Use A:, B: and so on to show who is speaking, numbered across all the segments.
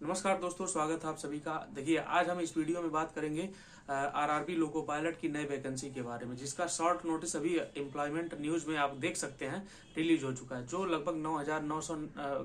A: नमस्कार दोस्तों, स्वागत है आप सभी का। देखिए, आज हम इस वीडियो में बात करेंगे आरआरबी लोको पायलट की नई वैकेंसी के बारे में, जिसका शॉर्ट नोटिस अभी एम्प्लॉयमेंट न्यूज में आप देख सकते हैं रिलीज हो चुका है, जो लगभग 9,900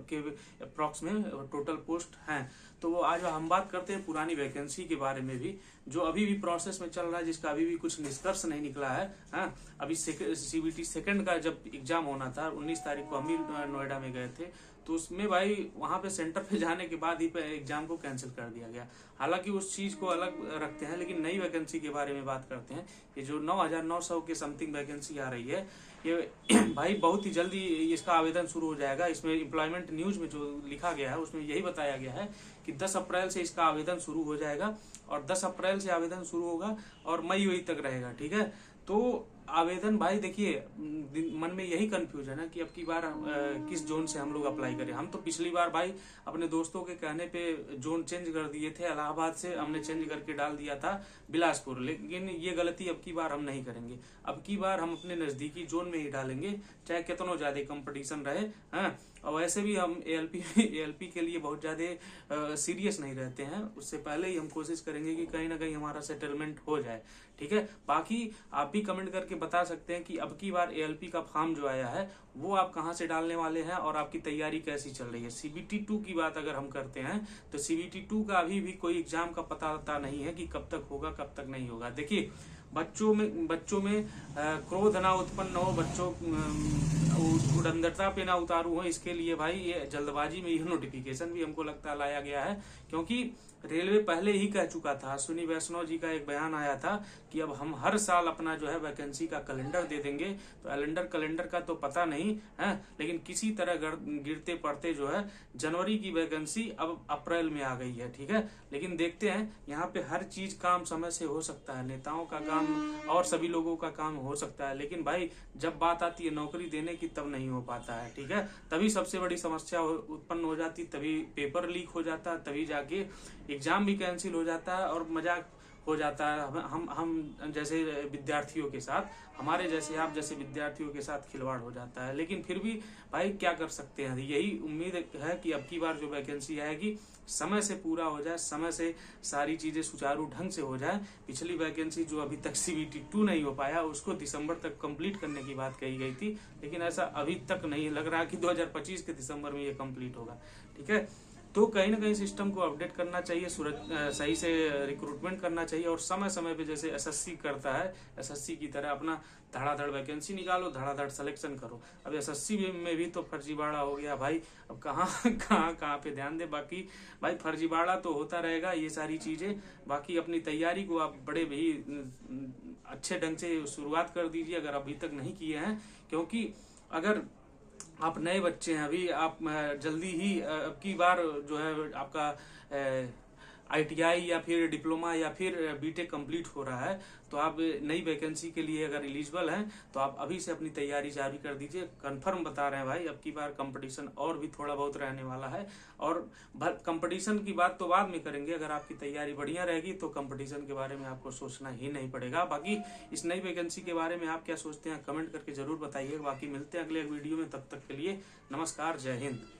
A: के अप्रॉक्स में टोटल पोस्ट हैं। तो वो आज हम बात करते हैं पुरानी वैकेंसी के बारे में भी, जो अभी भी प्रोसेस में चल रहा है, जिसका अभी भी कुछ निष्कर्ष नहीं निकला है। हाँ, अभी सीबीटी सेकंड का जब एग्जाम होना था 19 तारीख को, हम भी नोएडा में गए थे, तो उसमें भाई वहां पे सेंटर पे जाने के बाद ही एग्जाम को कैंसिल कर दिया गया। हालांकि उस चीज को अलग रखते हैं, लेकिन नई वैकेंसी के बारे में बात करते हैं। ये जो 9,900 के समथिंग वैकेंसी आ रही है, ये भाई बहुत ही जल्दी इसका आवेदन शुरू हो जाएगा। इसमें एम्प्लॉयमेंट न्यूज में जो लिखा गया है उसमें यही बताया गया है कि 10 अप्रैल से इसका आवेदन शुरू हो जाएगा, और 10 अप्रैल से आवेदन शुरू होगा और मई तक रहेगा। ठीक है, तो आवेदन भाई देखिए, मन में यही कंफ्यूजन है कि अब की बार किस जोन से हम लोग अप्लाई करें। हम तो पिछली बार भाई अपने दोस्तों के कहने पे जोन चेंज कर दिए थे, इलाहाबाद से हमने चेंज करके डाल दिया था बिलासपुर, लेकिन ये गलती अब की बार हम नहीं करेंगे। अब की बार हम अपने नजदीकी जोन में ही डालेंगे, चाहे कितना ज्यादा कंपटीशन रहे। हाँ, और वैसे भी हम एएलपी के लिए बहुत ज्यादा सीरियस नहीं रहते हैं। उससे पहले ही हम कोशिश करेंगे कि कहीं ना कहीं हमारा सेटलमेंट हो जाए। ठीक है, बाकी आप भी कमेंट करके बता सकते हैं कि अब की बार एएलपी का फॉर्म जो आया है वो आप कहां से डालने वाले हैं और आपकी तैयारी कैसी चल रही है। सीबीटी 2 की बात अगर हम करते हैं तो सीबीटी 2 का अभी भी कोई एग्जाम का पता नहीं है कि कब तक होगा कब तक नहीं होगा। देखिए, बच्चों में क्रोध ना उत्पन्न हो, बच्चों उड़ंदरता पे ना उतारू हो, इसके लिए भाई ये जल्दबाजी में यह नोटिफिकेशन भी हमको लगता है लाया गया है। क्योंकि रेलवे पहले ही कह चुका था, अश्विनी वैष्णव जी का एक बयान आया था कि अब हम हर साल अपना जो है वैकेंसी का कैलेंडर दे देंगे। तो कैलेंडर का तो पता नहीं है, लेकिन किसी तरह गिरते पड़ते जो है जनवरी की वैकेंसी अब अप्रैल में आ गई है। ठीक है, लेकिन देखते हैं, यहाँ पे हर चीज काम समय से हो सकता है, नेताओं का काम और सभी लोगों का काम हो सकता है, लेकिन भाई जब बात आती है नौकरी देने की तब नहीं हो पाता है। ठीक है, तभी सबसे बड़ी समस्या उत्पन्न हो जाती, तभी पेपर लीक हो जाता है, तभी जाके एग्जाम भी कैंसिल हो जाता है और मजाक हो जाता है। हम जैसे विद्यार्थियों के साथ, हमारे जैसे आप जैसे विद्यार्थियों के साथ खिलवाड़ हो जाता है। लेकिन फिर भी भाई क्या कर सकते हैं, यही उम्मीद है कि अब की बार जो वैकेंसी आएगी समय से पूरा हो जाए, समय से सारी चीजें सुचारू ढंग से हो जाए। पिछली वैकेंसी जो अभी तक सीबीटी 2 नहीं हो पाया, उसको दिसंबर तक कंप्लीट करने की बात कही गई थी, लेकिन ऐसा अभी तक नहीं लग रहा कि 2025 के दिसंबर में ये कंप्लीट होगा। ठीक है, तो कहीं ना कहीं सिस्टम को अपडेट करना चाहिए, सही से रिक्रूटमेंट करना चाहिए, और समय समय पे जैसे एसएससी करता है, एसएससी की तरह अपना धड़ाधड़ वैकेंसी निकालो, धड़ाधड़ सिलेक्शन करो। अब एसएससी में भी तो फर्जीवाड़ा हो गया भाई। अब कहाँ पे ध्यान दे। बाकी भाई फर्जीवाड़ा तो होता रहेगा, ये सारी चीजें। बाकी अपनी तैयारी को आप बड़े भी अच्छे ढंग से शुरुआत कर दीजिए अगर अभी तक नहीं किए हैं, क्योंकि अगर आप नए बच्चे हैं, अभी आप जल्दी ही अब की बार जो है आपका आईटीआई या फिर डिप्लोमा या फिर बीटेक कंप्लीट हो रहा है, तो आप नई वैकेंसी के लिए अगर एलिजिबल हैं तो आप अभी से अपनी तैयारी जारी कर दीजिए। कंफर्म बता रहे हैं भाई, अब की बार कंपटीशन और भी थोड़ा बहुत रहने वाला है, और कंपटीशन की बात तो बाद में करेंगे। अगर आपकी तैयारी बढ़िया रहेगी तो कंपटीशन के बारे में आपको सोचना ही नहीं पड़ेगा। बाकी इस नई वैकेंसी के बारे में आप क्या सोचते हैं कमेंट करके जरूर बताइए। बाकी मिलते हैं अगले वीडियो में, तब तक के लिए नमस्कार, जय हिंद।